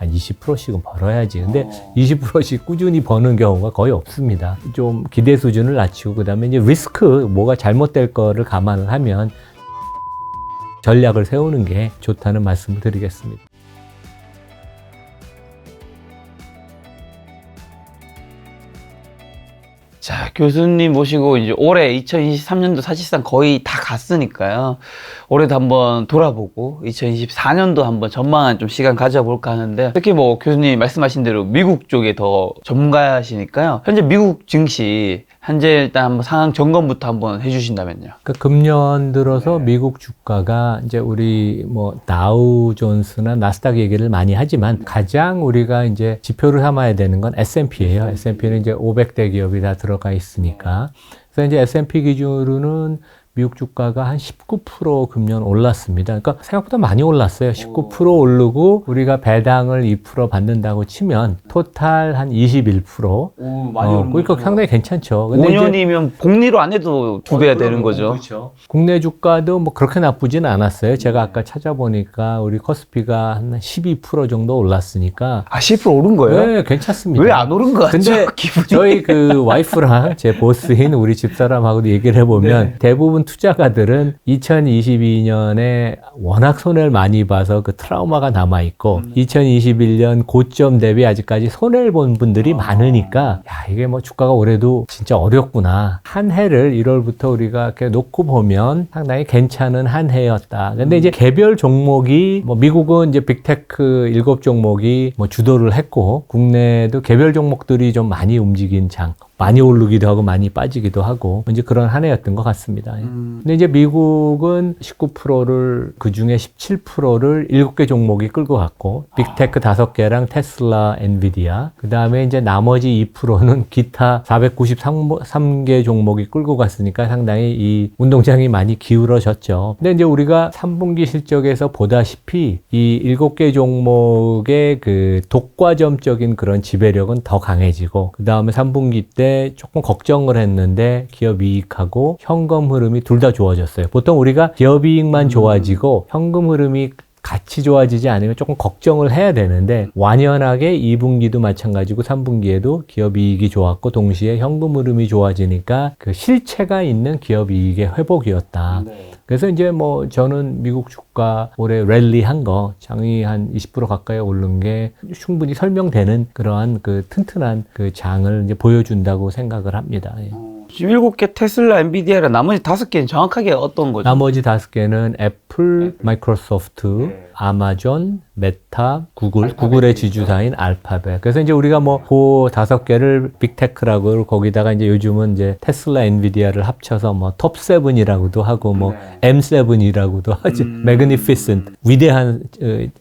한 20%씩은 벌어야지. 근데 20%씩 꾸준히 버는 경우가 거의 없습니다. 좀 기대 수준을 낮추고 그다음에 이제 리스크 뭐가 잘못될 거를 감안을 하면 전략을 세우는 게 좋다는 말씀을 드리겠습니다. 자, 교수님 모시고 이제 올해 2023년도 사실상 거의 다 갔으니까요. 올해도 한번 돌아보고 2024년도 한번 전망한 좀 시간 가져볼까 하는데, 특히 뭐 교수님 말씀하신 대로 미국 쪽에 더 전문가시니까요. 현재 미국 증시 현재 일단 한번 상황 점검부터 한번 해주신다면요. 그 금년 들어서 미국 주가가 이제 우리 뭐 다우 존스나 나스닥 얘기를 많이 하지만 가장 우리가 이제 지표를 삼아야 되는 건 S&P예요. S&P는 이제 500대 기업이 다 들어가 있으니까. 그래서 이제 S&P 기준으로는 미국 주가가 한 19% 금년 올랐습니다. 그러니까 생각보다 많이 올랐어요. 19% 오르고 우리가 배당을 2% 받는다고 치면 토탈 한 21%. 많이 오른 그러니까 거죠. 상당히 괜찮죠. 근데 5년이면 복리로 안 해도 2배가 되는 거죠. 그렇죠. 국내 주가도 뭐 그렇게 나쁘지는 않았어요. 제가 아까 찾아보니까 우리 코스피가 한 12% 정도 올랐으니까. 아, 10% 오른 거예요? 네, 괜찮습니다. 왜 안 오른 거 같죠? 근데 기분이. 저희 그 와이프랑 제 보스인 우리 집사람하고도 얘기를 해보면 대부분 투자가들은 2022년에 워낙 손해를 많이 봐서 그 트라우마가 남아있고 2021년 고점 대비 아직까지 손해를 본 분들이 많으니까 야, 이게 뭐 주가가 올해도 진짜 어렵구나. 한 해를 1월부터 우리가 이렇게 놓고 보면 상당히 괜찮은 한 해였다. 근데 이제 개별 종목이 뭐 미국은 이제 빅테크 7종목이 뭐 주도를 했고 국내도 개별 종목들이 좀 많이 움직인 장. 많이 오르기도 하고 많이 빠지기도 하고 이제 그런 한 해였던 것 같습니다. 근데 이제 미국은 19%를 그중에 17%를 7개 종목이 끌고 갔고 빅테크 5개랑 테슬라, 엔비디아 그다음에 이제 나머지 2%는 기타 493개 종목이 끌고 갔으니까 상당히 이 운동장이 많이 기울어졌죠. 근데 이제 우리가 3분기 실적에서 보다시피 이 7개 종목의 그 독과점적인 그런 지배력은 더 강해지고 그다음에 3분기 때 조금 걱정을 했는데 기업 이익하고 현금 흐름이 둘 다 좋아졌어요. 보통 우리가 기업 이익만 좋아지고 현금 흐름이 같이 좋아지지 않으면 조금 걱정을 해야 되는데 완연하게 2분기도 마찬가지고 3분기에도 기업 이익이 좋았고 동시에 현금 흐름이 좋아지니까 그 실체가 있는 기업 이익의 회복이었다. 그래서 이제 뭐 저는 미국 주가 올해 랠리한 거 장이 한 20% 가까이 오른 게 충분히 설명되는 그러한 그 튼튼한 그 장을 이제 보여준다고 생각을 합니다. 예. 지금 7개 테슬라, 엔비디아랑 나머지 5개는 정확하게 어떤 거죠? 나머지 5개는 애플, 마이크로소프트, 아마존, 메타, 구글의 지주사인 알파벳. 그래서 이제 우리가 뭐 그 5개를 빅테크라고 거기다가 이제 요즘은 이제 테슬라, 엔비디아를 합쳐서 뭐 톱7이라고도 하고 뭐 M7이라고도 하지. Magnificent, 위대한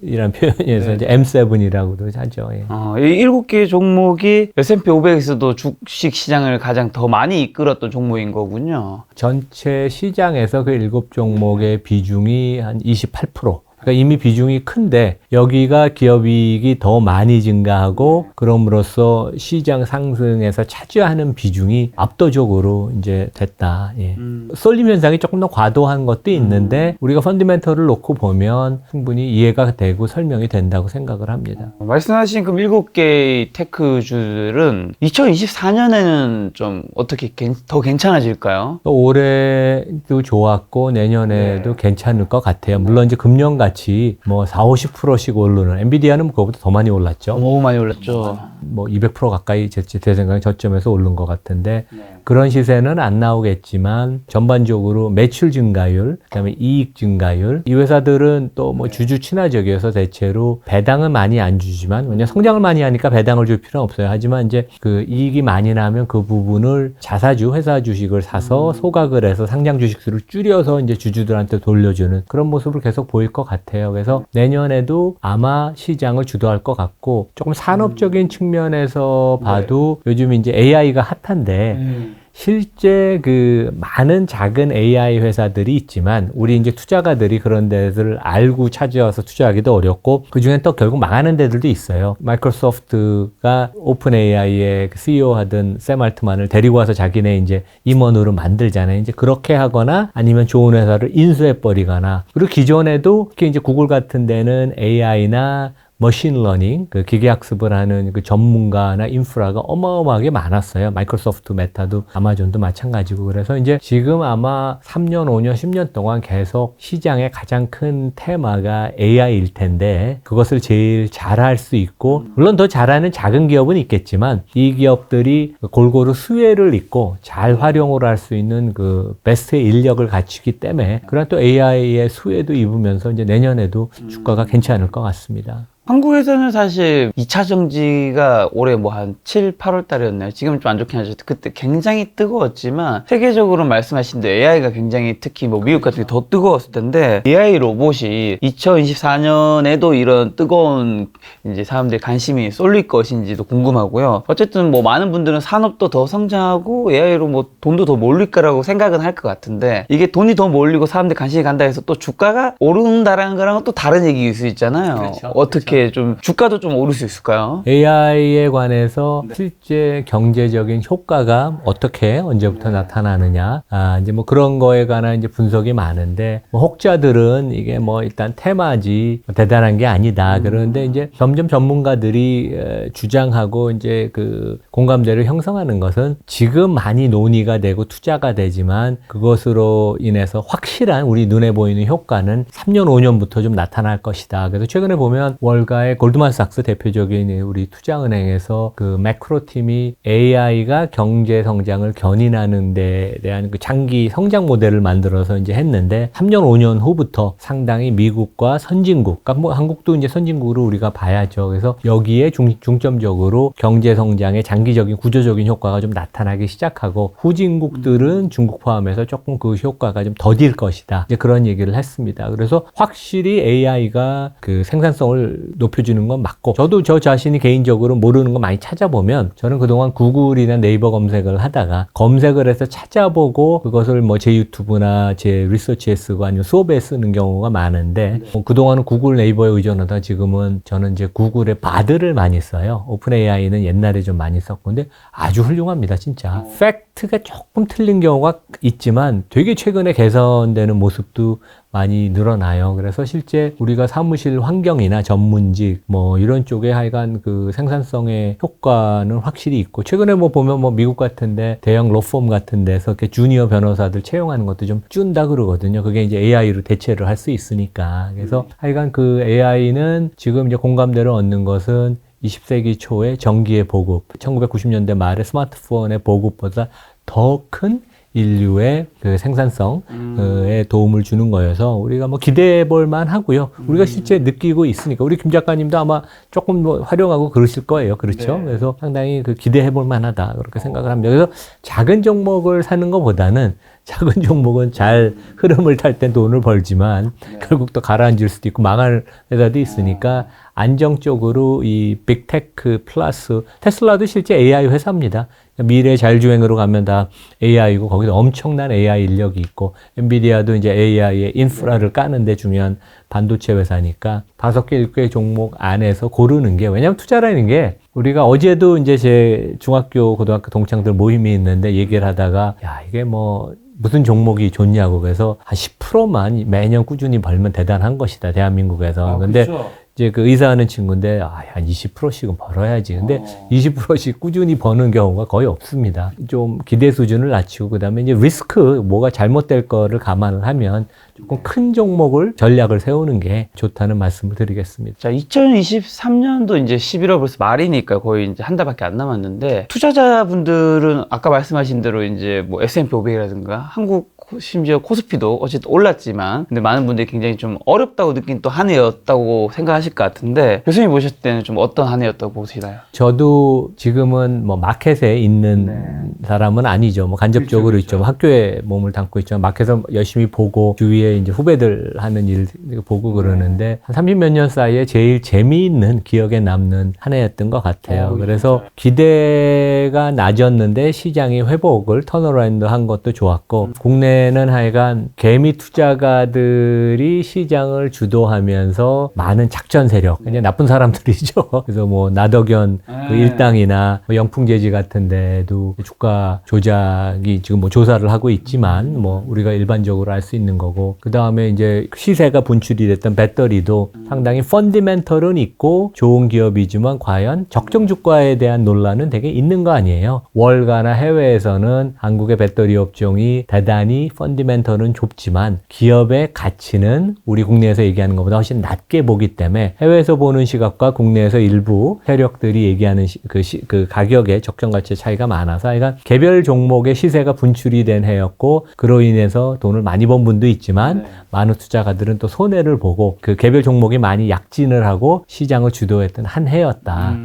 이란 표현에서 이제 M7이라고도 하죠. 예. 이 7개 종목이 S&P 500에서도 주식 시장을 가장 더 많이 이끌었던 종목인 거군요. 전체 시장에서 그 7종목의 비중이 한 28%. 그러니까 이미 비중이 큰데 여기가 기업이익이 더 많이 증가하고 그럼으로써 시장 상승에서 차지하는 비중이 압도적으로 이제 됐다. 예. 쏠림 현상이 조금 더 과도한 것도 있는데 우리가 펀더멘털을 놓고 보면 충분히 이해가 되고 설명이 된다고 생각을 합니다. 말씀하신 그 7개의 테크주들은 2024년에는 좀 어떻게 더 괜찮아질까요? 올해도 좋았고 내년에도 괜찮을 것 같아요. 물론 이제 금년같이 뭐 40-50%씩 오르는 엔비디아는 그거보다 더 많이 올랐죠. 너무 많이 올랐죠. 뭐 200% 가까이 제 생각에 저점에서 오른 것 같은데 그런 시세는 안 나오겠지만 전반적으로 매출 증가율, 그다음에 이익 증가율 이 회사들은 또 뭐 주주 친화적이어서 대체로 배당은 많이 안 주지만 왜냐면 성장을 많이 하니까 배당을 줄 필요는 없어요. 하지만 이제 그 이익이 많이 나면 그 부분을 자사주 회사 주식을 사서 소각을 해서 상장 주식수를 줄여서 이제 주주들한테 돌려주는 그런 모습을 계속 보일 것 같아요. 그래서 내년에도 아마 시장을 주도할 것 같고 조금 산업적인 측면에서 봐도 요즘 이제 AI가 핫한데 실제 그 많은 작은 AI 회사들이 있지만 우리 이제 투자가들이 그런 데를 알고 찾아와서 투자하기도 어렵고 그 중엔 또 결국 망하는 데들도 있어요. 마이크로소프트가 오픈 AI의 CEO 하던 샘 알트만을 데리고 와서 자기네 이제 임원으로 만들잖아요. 이제 그렇게 하거나 아니면 좋은 회사를 인수해 버리거나 그리고 기존에도 특히 이제 구글 같은 데는 AI나 머신러닝, 그 기계학습을 하는 그 전문가나 인프라가 어마어마하게 많았어요. 마이크로소프트, 메타도, 아마존도 마찬가지고. 그래서 이제 지금 아마 3년, 5년, 10년 동안 계속 시장의 가장 큰 테마가 AI일 텐데 그것을 제일 잘할 수 있고, 물론 더 잘하는 작은 기업은 있겠지만 이 기업들이 골고루 수혜를 잇고 잘 활용을 할 수 있는 그 베스트의 인력을 갖추기 때문에 그런 또 AI의 수혜도 입으면서 이제 내년에도 주가가 괜찮을 것 같습니다. 한국에서는 사실 2차 정지가 올해 뭐 한 7, 8월 달이었나요? 지금은 좀 안 좋긴 하죠. 그때 굉장히 뜨거웠지만 세계적으로 말씀하신 대로 AI가 굉장히 특히 뭐 미국 같은 게 더 뜨거웠을 텐데 AI 로봇이 2024년에도 이런 뜨거운 이제 사람들의 관심이 쏠릴 것인지도 궁금하고요. 어쨌든 뭐 많은 분들은 산업도 더 성장하고 AI로 뭐 돈도 더 몰릴 거라고 생각은 할 것 같은데 이게 돈이 더 몰리고 사람들 관심이 간다 해서 또 주가가 오른다라는 거랑은 또 다른 얘기일 수 있잖아요. 그렇죠. 어떻게 좀 주가도 좀 오를 수 있을까요? AI에 관해서 실제 경제적인 효과가 어떻게 언제부터 나타나느냐, 이제 뭐 그런 거에 관한 이제 분석이 많은데, 뭐 혹자들은 이게 뭐 일단 테마지 뭐 대단한 게 아니다. 그런데 이제 점점 전문가들이 주장하고 이제 그 공감대를 형성하는 것은 지금 많이 논의가 되고 투자가 되지만 그것으로 인해서 확실한 우리 눈에 보이는 효과는 3년, 5년부터 좀 나타날 것이다. 그래서 최근에 보면 월가의 골드만삭스 대표적인 우리 투자은행에서 그 매크로 팀이 AI가 경제 성장을 견인하는 데 대한 그 장기 성장 모델을 만들어서 이제 했는데 3년, 5년 후부터 상당히 미국과 선진국, 그러니까 뭐 한국도 이제 선진국으로 우리가 봐야죠. 그래서 여기에 중점적으로 경제 성장의 장기적인 구조적인 효과가 좀 나타나기 시작하고 후진국들은 중국 포함해서 조금 그 효과가 좀 더딜 것이다. 이제 그런 얘기를 했습니다. 그래서 확실히 AI가 그 생산성을 높여주는 건 맞고, 저도 저 자신이 개인적으로 모르는 거 많이 찾아보면 저는 그동안 구글이나 네이버 검색을 하다가 검색을 해서 찾아보고 그것을 뭐 제 유튜브나 제 리서치에 쓰고 아니면 수업에 쓰는 경우가 많은데 그동안은 구글, 네이버에 의존하다 지금은 저는 이제 구글의 바드를 많이 써요. 오픈 AI는 옛날에 좀 많이 썼고, 근데 아주 훌륭합니다, 진짜. 팩트가 조금 틀린 경우가 있지만 되게 최근에 개선되는 모습도 많이 늘어나요. 그래서 실제 우리가 사무실 환경이나 전문직 뭐 이런 쪽에 하여간 그 생산성의 효과는 확실히 있고, 최근에 뭐 보면 뭐 미국 같은데 대형 로펌 같은 데서 이렇게 주니어 변호사들 채용하는 것도 좀 준다 그러거든요. 그게 이제 AI로 대체를 할 수 있으니까. 그래서 하여간 그 AI는 지금 이제 공감대를 얻는 것은 20세기 초에 전기의 보급, 1990년대 말에 스마트폰의 보급보다 더 큰 인류의 그 생산성에 도움을 주는 거여서 우리가 뭐 기대해 볼 만하고요. 우리가 실제 느끼고 있으니까 우리 김 작가님도 아마 조금 뭐 활용하고 그러실 거예요. 그렇죠? 네. 그래서 상당히 그 기대해 볼 만하다 그렇게 생각을 합니다. 그래서 작은 종목을 사는 것보다는 작은 종목은 잘 흐름을 탈 때 돈을 벌지만 결국 또 가라앉을 수도 있고 망할 회사도 있으니까 안정적으로 이 빅테크 플러스 테슬라도 실제 AI 회사입니다. 미래 자율주행으로 가면 다 AI고 거기서 엄청난 AI 인력이 있고 엔비디아도 이제 AI의 인프라를 까는 데 중요한 반도체 회사니까 5개, 6개 종목 안에서 고르는 게, 왜냐하면 투자라는 게 우리가 어제도 이제 제 중학교, 고등학교 동창들 모임이 있는데 얘기를 하다가 야, 이게 뭐 무슨 종목이 좋냐고 그래서 한 10%만 매년 꾸준히 벌면 대단한 것이다, 대한민국에서. 근데 그렇죠. 이제 그 의사하는 친구인데 한 20%씩은 벌어야지. 근데 20%씩 꾸준히 버는 경우가 거의 없습니다. 좀 기대 수준을 낮추고 그다음에 이제 리스크, 뭐가 잘못될 거를 감안을 하면 조금 큰 종목을 전략을 세우는 게 좋다는 말씀을 드리겠습니다. 자, 2023년도 이제 11월 벌써 말이니까 거의 이제 한 달밖에 안 남았는데, 투자자분들은 아까 말씀하신 대로 이제 뭐 S&P 500이라든가 한국 심지어 코스피도 어쨌든 올랐지만, 근데 많은 분들이 굉장히 좀 어렵다고 느낀 또 한 해였다고 생각하실 것 같은데, 교수님 보셨을 때는 좀 어떤 한 해였다고 보시나요? 저도 지금은 뭐 마켓에 있는 사람은 아니죠. 뭐 간접적으로 그렇죠. 있죠. 뭐 학교에 몸을 담고 있죠. 마켓에서 열심히 보고 주위에 이제 후배들 하는 일 보고 그러는데 한 30몇 년 사이에 제일 재미있는 기억에 남는 한 해였던 것 같아요. 그래서 기대가 낮았는데 시장이 회복을 턴어라운드 한 것도 좋았고, 국내는 하여간 개미 투자가들이 시장을 주도하면서 많은 작전 세력, 그냥 나쁜 사람들이죠. 그래서 뭐 나덕연 그 일당이나 뭐 영풍재지 같은 데도 주가 조작이 지금 뭐 조사를 하고 있지만 뭐 우리가 일반적으로 알 수 있는 거고, 그 다음에 이제 시세가 분출이 됐던 배터리도 상당히 펀디멘털은 있고 좋은 기업이지만 과연 적정 주가에 대한 논란은 되게 있는 거 아니에요. 월가나 해외에서는 한국의 배터리 업종이 대단히 펀디멘털은 좁지만 기업의 가치는 우리 국내에서 얘기하는 것보다 훨씬 낮게 보기 때문에 해외에서 보는 시각과 국내에서 일부 세력들이 얘기하는 그 가격의 적정 가치의 차이가 많아서 그러니까 개별 종목의 시세가 분출이 된 해였고 그로 인해서 돈을 많이 번 분도 있지만 많은 투자가들은 또 손해를 보고 그 개별 종목이 많이 약진을 하고 시장을 주도했던 한 해였다.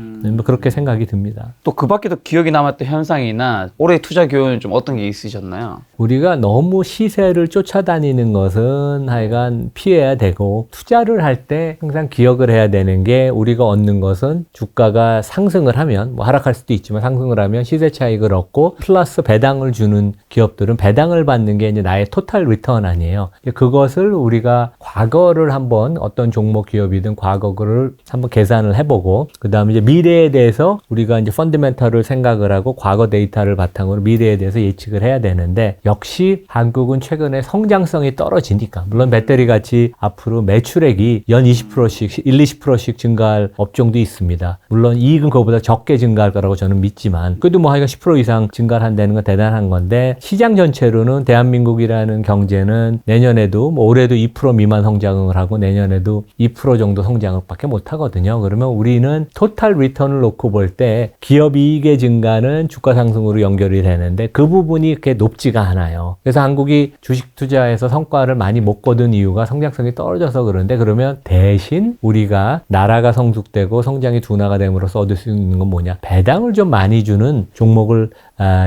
그렇게 생각이 듭니다. 또 그 밖에도 기억에 남았던 현상이나 올해 투자 교훈 좀 어떤 게 있으셨나요? 우리가 너무 시세를 쫓아다니는 것은 하여간 피해야 되고 투자를 할 때 항상 기억을 해야 되는 게 우리가 얻는 것은 주가가 상승을 하면 뭐 하락할 수도 있지만 상승을 하면 시세 차익을 얻고 플러스 배당을 주는 기업들은 배당을 받는 게 이제 나의 토탈 리턴 아니에요. 그것을 우리가 과거를 한번 어떤 종목 기업이든 과거를 한번 계산을 해보고 그 다음에 이제 미래에 대해서 우리가 이제 펀더멘털을 생각을 하고 과거 데이터를 바탕으로 미래에 대해서 예측을 해야 되는데 역시 한국은 최근에 성장성이 떨어지니까 물론 배터리 같이 앞으로 매출액이 연 20%씩 20%씩 증가할 업종도 있습니다. 물론 이익은 그거보다 적게 증가할 거라고 저는 믿지만 그래도 뭐 하여간 10% 이상 증가를 한다는 건 대단한 건데 시장 전체로는 대한민국이라는 경제는 내년에도 뭐 올해도 2% 미만 성장을 하고 내년에도 2% 정도 성장을 밖에 못 하거든요. 그러면 우리는 토탈 리턴을 놓고 볼 때 기업 이익의 증가는 주가 상승으로 연결이 되는데 그 부분이 그렇게 높지가 않아요. 그래서 한국이 주식 투자에서 성과를 많이 못 거둔 이유가 성장성이 떨어져서 그런데 그러면 대신 우리가 나라가 성숙되고 성장이 둔화가 됨으로써 얻을 수 있는 건 뭐냐? 배당을 좀 많이 주는 종목을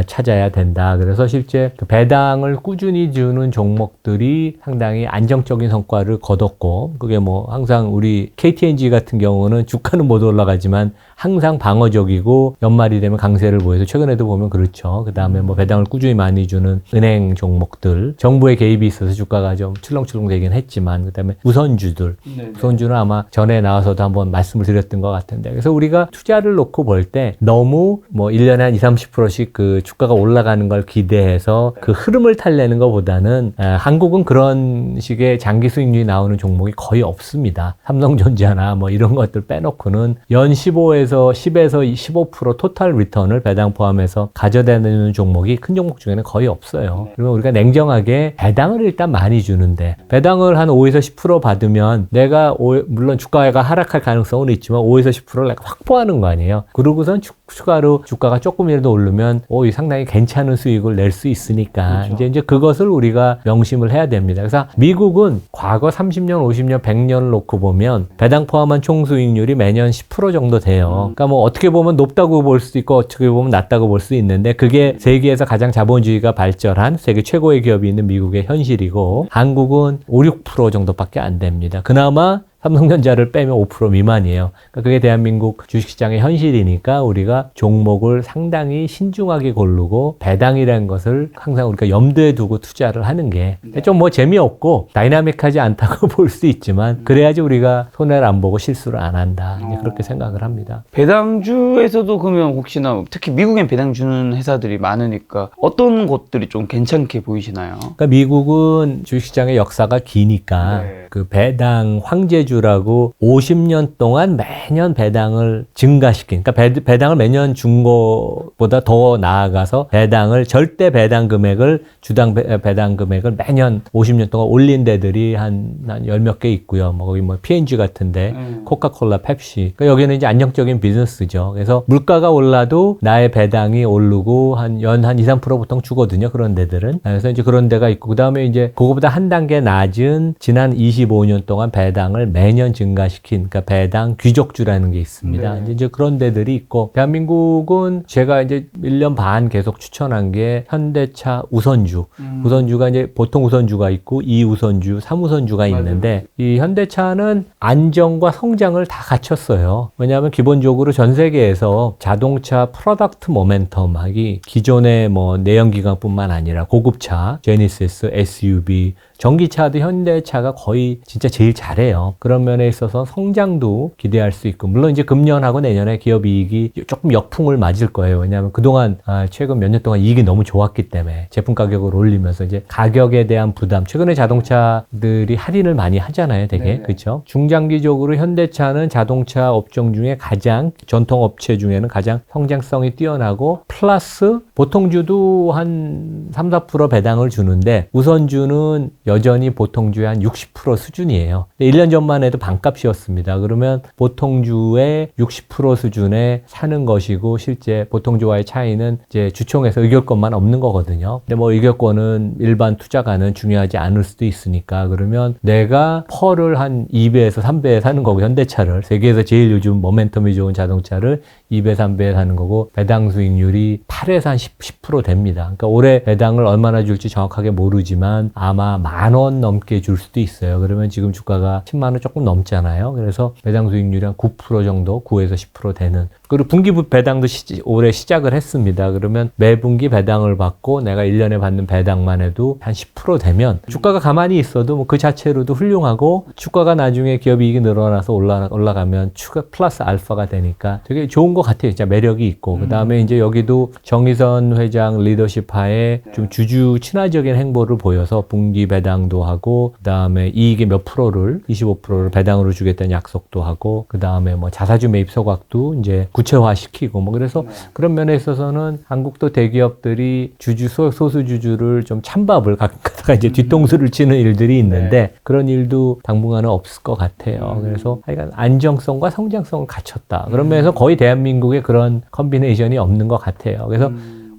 찾아야 된다. 그래서 실제 그 배당을 꾸준히 주는 종목들이 상당히 안정적인 성과를 거뒀고 그게 뭐 항상 우리 KTNG 같은 경우는 주가는 못 올라가지만 항상 방어적이고 연말이 되면 강세를 보여서 최근에도 보면 그렇죠. 그 다음에 뭐 배당을 꾸준히 많이 주는 은행 종목들 정부의 개입이 있어서 주가가 좀 출렁출렁 되긴 했지만 그 다음에 우선주들 우선주는 아마 전에 나와서도 한번 말씀을 드렸던 것 같은데 그래서 우리가 투자를 놓고 볼 때 너무 뭐 1년에 한 20-30%씩 그 주가가 올라가는 걸 기대해서 그 흐름을 타려는 것보다는 한국은 그런 식의 장기 수익률이 나오는 종목이 거의 없습니다. 삼성전자나 뭐 이런 것들 빼놓고는 연 15에서 10에서 15% 토탈 리턴을 배당 포함해서 가져다니는 종목이 큰 종목 중에는 거의 없어요. 그러면 우리가 냉정하게 배당을 일단 많이 주는데 배당을 한 5에서 10% 받으면 내가 물론 주가가 하락할 가능성은 있지만 5에서 10%를 내가 확보하는 거 아니에요. 그러고선 추가로 주가가 조금이라도 오르면 이 상당히 괜찮은 수익을 낼 수 있으니까 그렇죠. 이제 그것을 우리가 명심을 해야 됩니다. 그래서 미국은 과거 30년, 50년, 100년을 놓고 보면 배당 포함한 총 수익률이 매년 10% 정도 돼요. 그러니까 뭐 어떻게 보면 높다고 볼 수도 있고 어떻게 보면 낮다고 볼 수 있는데 그게 세계에서 가장 자본주의가 발전한 세계 최고의 기업이 있는 미국의 현실이고 한국은 5, 6% 정도밖에 안 됩니다. 그나마 삼성전자를 빼면 5% 미만이에요. 그러니까 그게 대한민국 주식시장의 현실이니까 우리가 종목을 상당히 신중하게 고르고 배당이라는 것을 항상 우리가 염두에 두고 투자를 하는 게 좀 뭐 재미없고 다이나믹하지 않다고 볼 수 있지만 그래야지 우리가 손해를 안 보고 실수를 안 한다. 이제 그렇게 생각을 합니다. 배당주에서도 그러면 혹시나 특히 미국엔 배당 주는 회사들이 많으니까 어떤 곳들이 좀 괜찮게 보이시나요? 그러니까 미국은 주식시장의 역사가 기니까 그 배당 황제주라고 50년 동안 매년 배당을 증가시킨 그러니까 배당을 매년 준 것보다 더 나아가서 배당을 절대 배당 금액을 주당 배당 금액을 매년 50년 동안 올린 데들이 한 10몇 개 있고요. 뭐 거기 뭐 P&G 같은데 코카콜라, 펩시. 그러니까 여기는 이제 안정적인 비즈니스죠. 그래서 물가가 올라도 나의 배당이 오르고 연 한 2, 3% 보통 주거든요. 그런 데들은. 그래서 이제 그런 데가 있고 그다음에 이제 그거보다 한 단계 낮은 지난 25년 동안 배당을 매년 증가시킨 그러니까 배당 귀족주라는 게 있습니다. 이제 그런 데들이 있고 대한민국은 제가 이제 1년 반 계속 추천한 게 현대차 우선주. 우선주가 이제 보통 우선주가 있고 2우선주, 3우선주가 있는데 이 현대차는 안정과 성장을 다 갖췄어요. 왜냐하면 기본적으로 전 세계에서 자동차 프로덕트 모멘텀하기 기존의 뭐 내연기관뿐만 아니라 고급차, 제니시스, SUV, 전기차도 현대차가 거의 진짜 제일 잘해요. 그런 면에 있어서 성장도 기대할 수 있고, 물론 이제 금년하고 내년에 기업 이익이 조금 역풍을 맞을 거예요. 왜냐하면 그동안 최근 몇 년 동안 이익이 너무 좋았기 때문에 제품 가격을 올리면서 이제 가격에 대한 부담, 최근에 자동차들이 할인을 많이 하잖아요, 되게. 그렇죠? 중장기적으로 현대차는 자동차 업종 중에 가장 전통 업체 중에는 가장 성장성이 뛰어나고, 플러스 보통주도 한 3, 4% 배당을 주는데 우선주는 여전히 보통주의 한 60% 수준이에요. 1년 전만 해도 반값이었습니다. 그러면 보통주의 60% 수준에 사는 것이고, 실제 보통주와의 차이는 이제 주총에서 의결권만 없는 거거든요. 근데 뭐 의결권은 일반 투자가는 중요하지 않을 수도 있으니까, 그러면 내가 펄을 한 2배에서 3배에 사는 거고, 현대차를 세계에서 제일 요즘 모멘텀이 좋은 자동차를 2배, 3배에 사는 거고, 배당 수익률이 8에서 한 10% 됩니다. 그러니까 올해 배당을 얼마나 줄지 정확하게 모르지만 아마 10,000원 넘게 줄 수도 있어요. 그러면 지금 주가가 10만 원 조금 넘잖아요. 그래서 배당 수익률이 한 9% 정도, 9에서 10% 되는. 그리고 분기부 배당도 올해 시작을 했습니다. 그러면 매분기 배당을 받고 내가 1년에 받는 배당만 해도 한 10% 되면 주가가 가만히 있어도 뭐 그 자체로도 훌륭하고, 주가가 나중에 기업 이익이 늘어나서 올라가면 추가 플러스 알파가 되니까 되게 좋은 것 같아요. 진짜 매력이 있고. 그 다음에 이제 여기도 정의선 회장 리더십 하에 좀 주주 친화적인 행보를 보여서 분기 배당도 하고, 그 다음에 이익의 몇 프로를 25%를 배당으로 주겠다는 약속도 하고, 그 다음에 뭐 자사주 매입 소각도 이제 구체화시키고, 뭐 그래서 그런 면에 있어서는 한국도 대기업들이 소수 주주를 좀 찬밥을 갖다가 이제 뒤통수를 치는 일들이 있는데 그런 일도 당분간은 없을 것 같아요. 그래서 하여간 안정성과 성장성을 갖췄다. 그런 면에서 거의 대한민국에 그런 컨비네이션이 없는 것 같아요. 그래서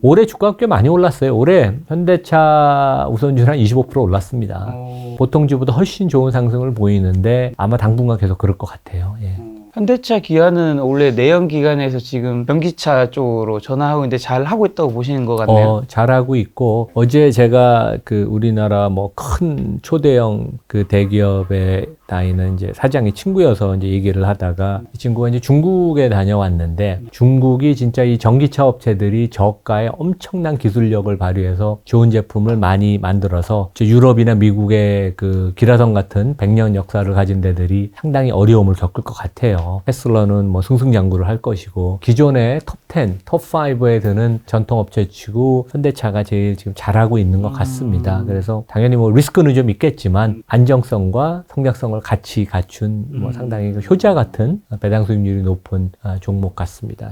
올해 주가가 꽤 많이 올랐어요. 올해 현대차 우선주는 한 25% 올랐습니다. 보통주보다 훨씬 좋은 상승을 보이는데 아마 당분간 계속 그럴 것 같아요. 예. 현대차 기아는 원래 내연 기관에서 지금 전기차 쪽으로 전환하고 있는데 잘 하고 있다고 보시는 것 같네요. 잘하고 있고, 어제 제가 그 우리나라 뭐 큰 초대형 그 대기업에 다니는 이제 사장이 친구여서 이제 얘기를 하다가, 이 친구가 이제 중국에 다녀왔는데, 중국이 진짜 이 전기차 업체들이 저가에 엄청난 기술력을 발휘해서 좋은 제품을 많이 만들어서 유럽이나 미국의 그 기라성 같은 100년 역사를 가진 데들이 상당히 어려움을 겪을 것 같아요. 테슬라는 뭐 승승장구를 할 것이고, 기존의 톱10, 톱5에 드는 전통업체치고 현대차가 제일 지금 잘하고 있는 것 같습니다. 그래서 당연히 뭐 리스크는 좀 있겠지만 안정성과 성장성을 같이 갖춘 뭐 상당히 효자 같은 배당 수익률이 높은 종목 같습니다.